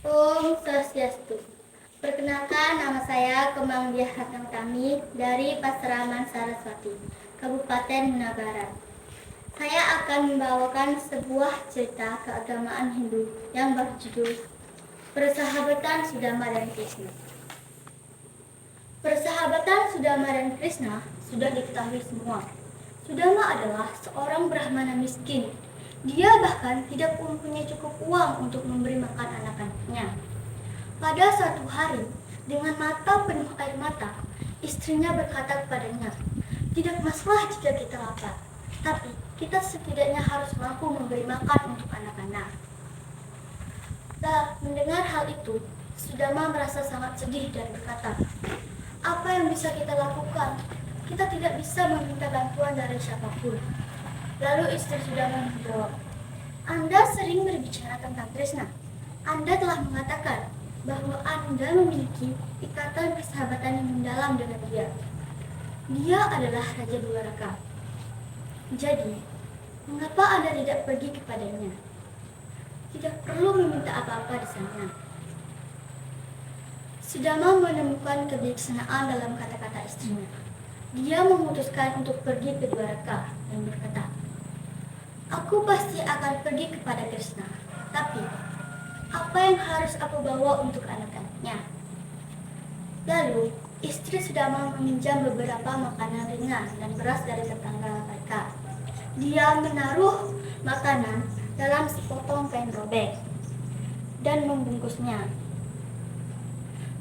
Om Swastiastu. Perkenalkan, nama saya Kemang Diahatangtami dari Pasraman Saraswati, Kabupaten Muna Barat. Saya akan membawakan sebuah cerita keagamaan Hindu yang berjudul Persahabatan Sudama dan Krishna. Persahabatan Sudama dan Krishna sudah diketahui semua. Sudama adalah seorang brahmana miskin. Dia bahkan tidak mempunyai cukup uang untuk memberi makan anak-anaknya. Pada suatu hari, dengan mata penuh air mata, istrinya berkata kepadanya, "Tidak masalah jika kita lapar, tapi kita setidaknya harus mampu memberi makan untuk anak-anak." Mendengar hal itu, Sudama merasa sangat sedih dan berkata, "Apa yang bisa kita lakukan? Kita tidak bisa meminta bantuan dari siapapun." Lalu istri Sudama menjawab, "Anda sering berbicara tentang Krishna. Anda telah mengatakan bahwa Anda memiliki ikatan persahabatan yang mendalam dengan dia. Dia adalah Raja Dwaraka. Jadi, mengapa Anda tidak pergi kepadanya? Tidak perlu meminta apa-apa di sana." Sudama menemukan kebijaksanaan dalam kata-kata istrinya. Dia memutuskan untuk pergi ke Dwaraka dan berkata, "Aku pasti akan pergi kepada Krishna, tapi apa yang harus aku bawa untuk anak-anaknya?" Lalu, istri Sudama meminjam beberapa makanan ringan dan beras dari tetangga mereka. Dia menaruh makanan dalam sepotong kain robek dan membungkusnya.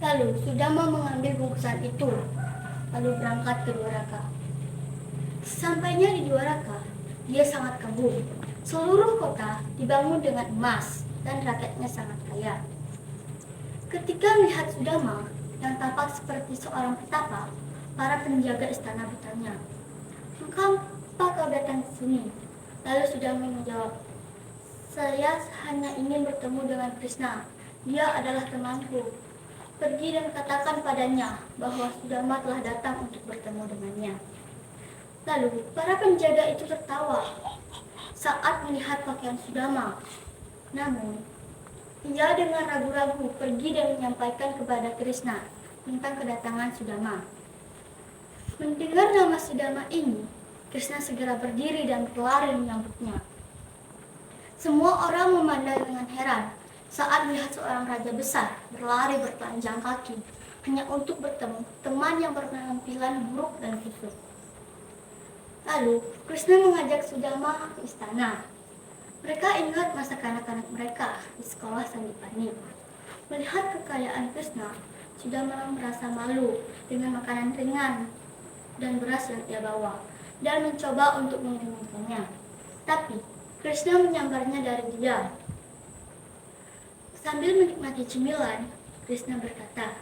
Lalu Sudama mengambil bungkusan itu, lalu berangkat ke Dwaraka. Sampainya di Dwaraka, dia sangat kagum. Seluruh kota dibangun dengan emas dan rakyatnya sangat kaya. Ketika melihat Sudama yang tampak seperti seorang petapa, para penjaga istana bertanya, "Mengapa kau datang ke sini?" Lalu Sudama menjawab, "Saya hanya ingin bertemu dengan Krishna. Dia adalah temanku. Pergi dan katakan padanya bahwa Sudama telah datang untuk bertemu dengannya." Lalu para penjaga itu tertawa saat melihat pakaian Sudama. Namun, ia dengan ragu-ragu pergi dan menyampaikan kepada Krishna tentang kedatangan Sudama. Mendengar nama Sudama ini, Krishna segera berdiri dan berlari menyambutnya. Semua orang memandang dengan heran saat melihat seorang raja besar berlari bertelanjang kaki hanya untuk bertemu teman yang berpenampilan buruk dan kusut. Lalu, Krishna mengajak Sudama ke istana. Mereka ingat masa kanak-kanak mereka di sekolah Sandipani. Melihat kekayaan Krishna, Sudama merasa malu dengan makanan ringan dan beras yang ia bawa dan mencoba untuk menyembunyikannya. Tapi, Krishna menyambarnya dari dia. Sambil menikmati cemilan, Krishna berkata,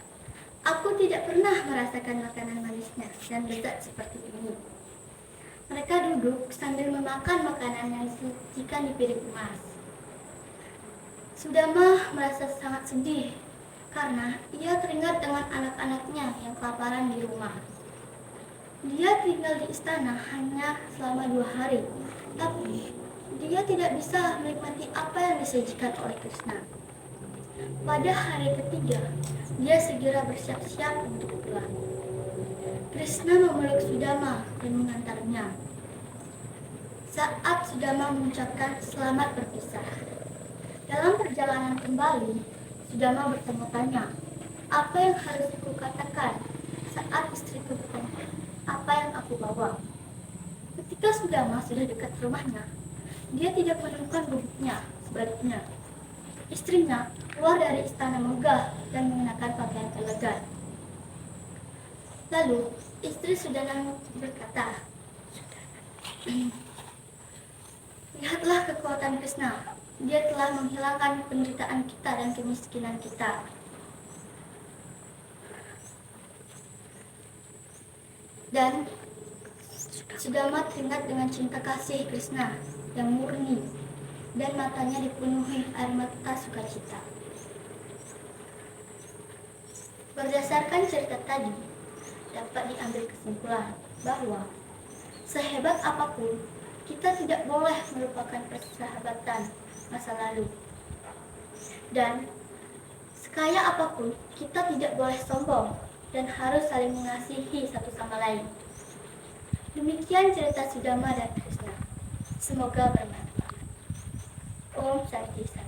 "Aku tidak pernah merasakan makanan manisnya dan lezat seperti ini." Mereka duduk sambil memakan makanan yang disajikan di piring emas. Sudama merasa sangat sedih karena ia teringat dengan anak-anaknya yang kelaparan di rumah. Dia tinggal di istana hanya selama 2 hari, tapi dia tidak bisa menikmati apa yang disajikan oleh Krishna. Pada hari ketiga, dia segera bersiap-siap untuk pulang. Krishna memeluk Sudama dan mengantarnya. Saat Sudama mengucapkan selamat berpisah, dalam perjalanan kembali, Sudama bertanya-tanya, "Apa yang harus aku katakan saat istriku bertanya, apa yang aku bawa?" Ketika Sudama sudah dekat rumahnya, dia tidak menemukan bubuknya. Sebaliknya, istrinya keluar dari istana megah dan mengenakan pakaian elegan. Lalu, istri Sudama berkata, "Lihatlah kekuatan Krishna. Dia telah menghilangkan penderitaan kita dan kemiskinan kita." Dan Sudama teringat dengan cinta kasih Krishna yang murni dan matanya dipenuhi air mata sukacita. Berdasarkan cerita tadi, dapat diambil kesimpulan bahwa sehebat apapun, kita tidak boleh melupakan persahabatan masa lalu. Dan Sekaya apapun, kita tidak boleh sombong dan harus saling mengasihi satu sama lain. Demikian cerita Sudama dan Krishna. Semoga bermanfaat. Om Santi.